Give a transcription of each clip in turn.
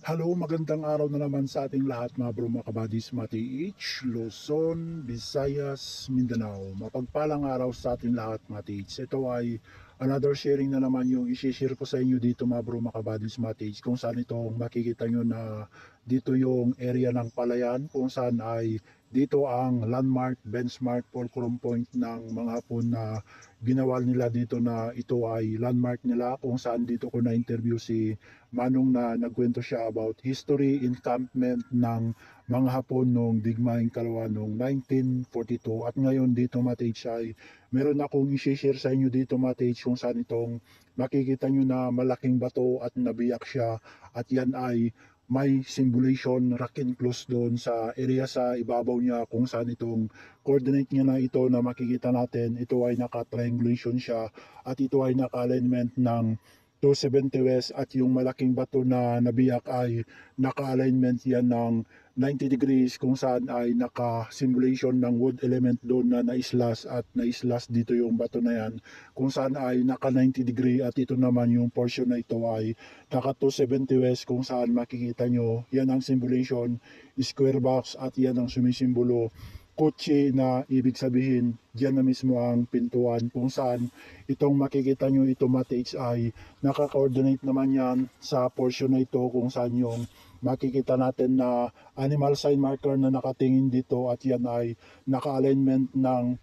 Hello, magandang araw na naman sa ating lahat mga bro, mga kabadis, mga TH, Luzon, Visayas, Mindanao. Mapagpalang araw sa ating lahat mga TH. Ito ay another sharing na naman yung isi-share ko sa inyo dito mga bro, mga kabadis, mga TH. Kung saan itong makikita nyo na dito yung area ng Palayan, kung saan ay dito ang landmark, benchmark, fulcrum point ng mga Hapon na ginawa nila dito na ito ay landmark nila, kung saan dito ko na-interview si Manong na nagkwento siya about history encampment ng mga Hapon noong digmaing kalawa noong 1942. At ngayon dito Matej ay meron akong i-share sa inyo dito Matej kung saan itong makikita nyo na malaking bato at nabiyak siya, at yan ay may symbolization rock enclosed doon sa area sa ibabaw niya, kung saan itong coordinate niya na ito na makikita natin, ito ay naka-triangulation siya at ito ay naka-alignment ng 270 west, at yung malaking bato na nabiyak ay naka-alignment yan ng 90 degrees, kung saan ay naka-simulation ng wood element doon na naislas, at naislas dito yung bato na yan kung saan ay naka 90 degree, at ito naman yung portion na ito ay naka 270 west, kung saan makikita nyo yan ang simulation square box, at yan ang sumisimbolo kotse, na ibig sabihin diyan na mismo ang pintuan, kung saan itong makikita nyo ito Matage ay naka-coordinate naman yan sa portion na ito, kung saan yung makikita natin na animal sign marker na nakatingin dito, at yan ay naka-alignment ng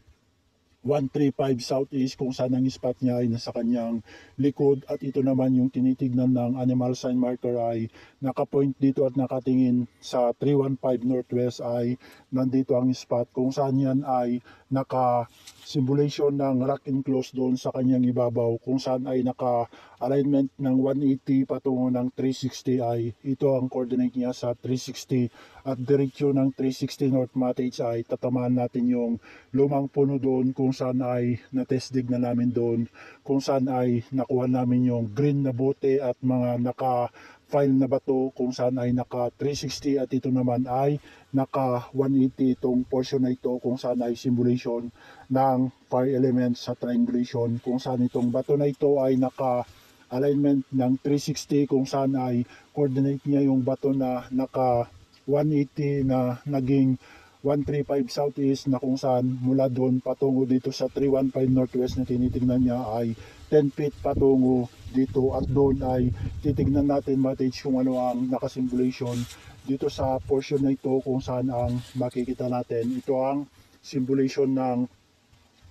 135 Southeast, kung saan ang spot niya ay nasa kanyang likod, at ito naman yung tinitignan ng animal sign marker ay nakapoint dito at nakatingin sa 315 Northwest, ay nandito ang spot, kung saan yan ay naka simulation ng rock enclosed doon sa kanyang ibabaw, kung saan ay naka alignment ng 180 patungo ng 360, ay ito ang coordinate niya sa 360, at diretsyo ng 360 North Matage ay tatamaan natin yung lumang puno doon, kung saan ay na-test dig na namin doon, kung saan ay nakuha namin yung green na bote at mga naka-file na bato, kung saan ay naka 360, at ito naman ay naka 180 itong portion na ito, kung saan ay simulation ng fire element sa triangulation, kung saan itong bato na ito ay naka alignment ng 360, kung saan ay coordinate niya yung bato na naka 180 na naging 135 Southeast, na kung saan mula doon patungo dito sa 315 Northwest na tinitingnan niya ay 10 feet patungo dito, at doon ay titignan natin Matage kung ano ang nakasimulation dito sa portion na ito, kung saan ang makikita natin ito ang simulation ng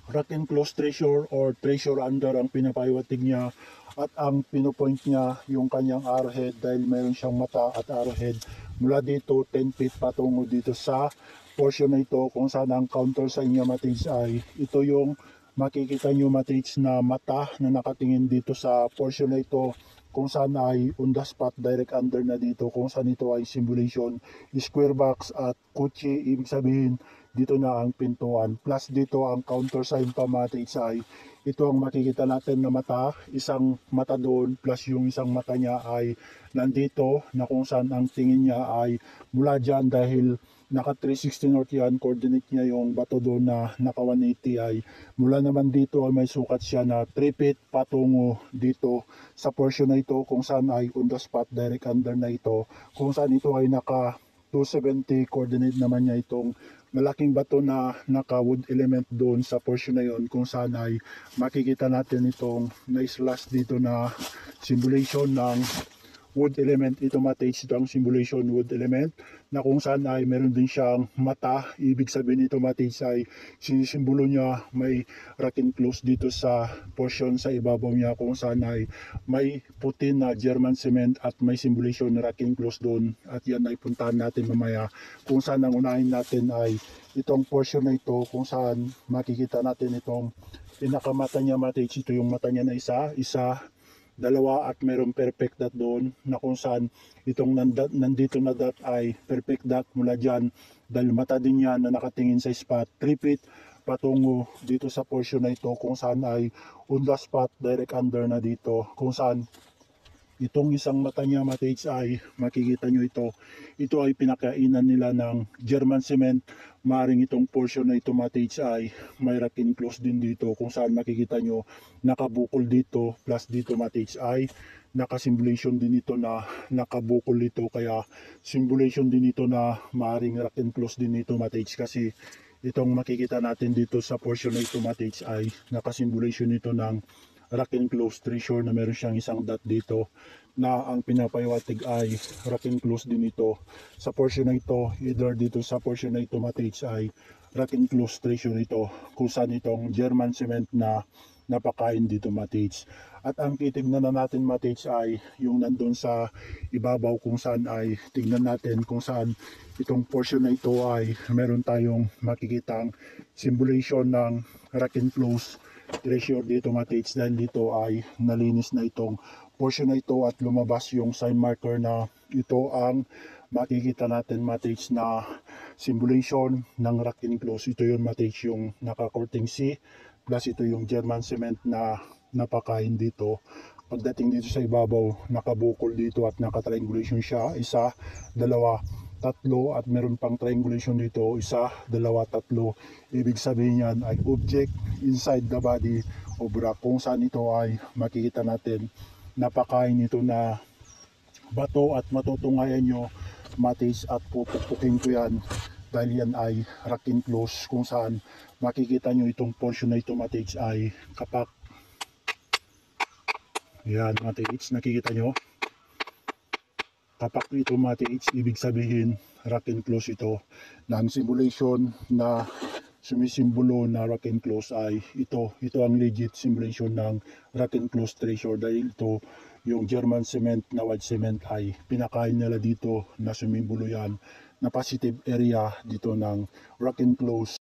rock enclosed treasure or treasure under ang pinapahiwatig niya, at ang pinopoint niya yung kanyang arrowhead dahil mayroon siyang mata at arrowhead mula dito 10 feet patungo dito sa portion na ito, kung saan ang counter sa inyo Matrix ay ito yung makikita nyo Matrix na mata na nakatingin dito sa portion na ito, kung saan ay on the spot direct under na dito, kung saan ito ay simulation square box at kutsi, ibig sabihin dito na ang pintuan, plus dito ang counter sign pa Matrix ay ito ang makikita natin na mata, isang mata doon plus yung isang mata niya ay nandito, na kung saan ang tingin niya ay mula dyan dahil naka 360 north yan, coordinate niya yung bato doon na naka 180, ay mula naman dito ay may sukat siya na 3 feet patungo dito sa portion na ito, kung saan ay on the spot direct under na ito, kung saan ito ay naka 270, coordinate naman niya itong malaking bato na naka wood element doon sa portion na yon, kung saan ay makikita natin itong na-slash dito na simulation ng wood element, ito Matage, ito ang simulation wood element, na kung saan ay meron din siyang mata, ibig sabihin ito Matage ay sinisimbolo niya may rock enclosed dito sa portion sa ibabaw niya, kung saan ay may puti na German cement at may simulation na rock enclosed doon, at yan ay puntahan natin mamaya, kung saan ang unahin natin ay itong portion na ito, kung saan makikita natin itong pinakamata niya Matage, ito yung mata niya na isa, dalawa, at mayroong perfect dot doon, na kung saan itong nandito na dot ay perfect dot mula dyan dahil mata din yan na nakatingin sa spot 3 feet patungo dito sa portion na ito, kung saan ay on the spot direct under na dito, kung saan Itong isang mata niya mates ay makikita nyo ito. Ito ay pinakainan nila ng German cement. Maring itong portion na ito mates ay may rack enclosed din dito kung saan makikita nyo nakabukol dito plus dito mates ay nakasimulation din ito na nakabukol dito, kaya simulation din ito na maring rack enclosed din ito mates, kasi itong makikita natin dito sa portion na ito mates ay nakasimulation ito ng rack enclosed treasure na meron siyang isang dot dito na ang pinapahiwatig ay rack enclosed din ito sa portion na ito. Either dito sa portion na ito mates ay rack enclosed treasure ito kung saan itong German cement na napakain dito mates. At ang titignan na natin mates ay yung nandun sa ibabaw kung saan ay tignan natin kung saan itong portion na ito ay meron tayong makikitang simulation ng rack enclosed treasure dito mates, dahil dito ay nalinis na itong portion na ito at lumabas yung sign marker na ito ang makikita natin mates na simulation ng rack enclosed. Ito yun mates, yung naka-coating C plus ito yung German cement na napakain dito. Pagdating dito sa ibabaw, nakabukol dito at naka-triangulation siya, isa, dalawa, tatlo, at meron pang triangulation dito, isa, dalawa, tatlo. Ibig sabihin yan ay object inside the body of rock, kung saan ito ay makikita natin napakain ito na bato. At matutungayan nyo mates at pupukpukin ko yan dahil yan ay rock enclosed, kung saan makikita nyo itong portion na ito mates ay kapak. Yan mates, nakikita nyo kapak ito mates, ibig sabihin rock enclosed ito. Na ang simulation na sumisimbolo na rock enclosed ay ito ang legit simulation ng rock enclosed treasure, dahil ito yung German cement na white cement ay pinakain nila dito na sumimbolo yan na positive area dito ng rock enclosed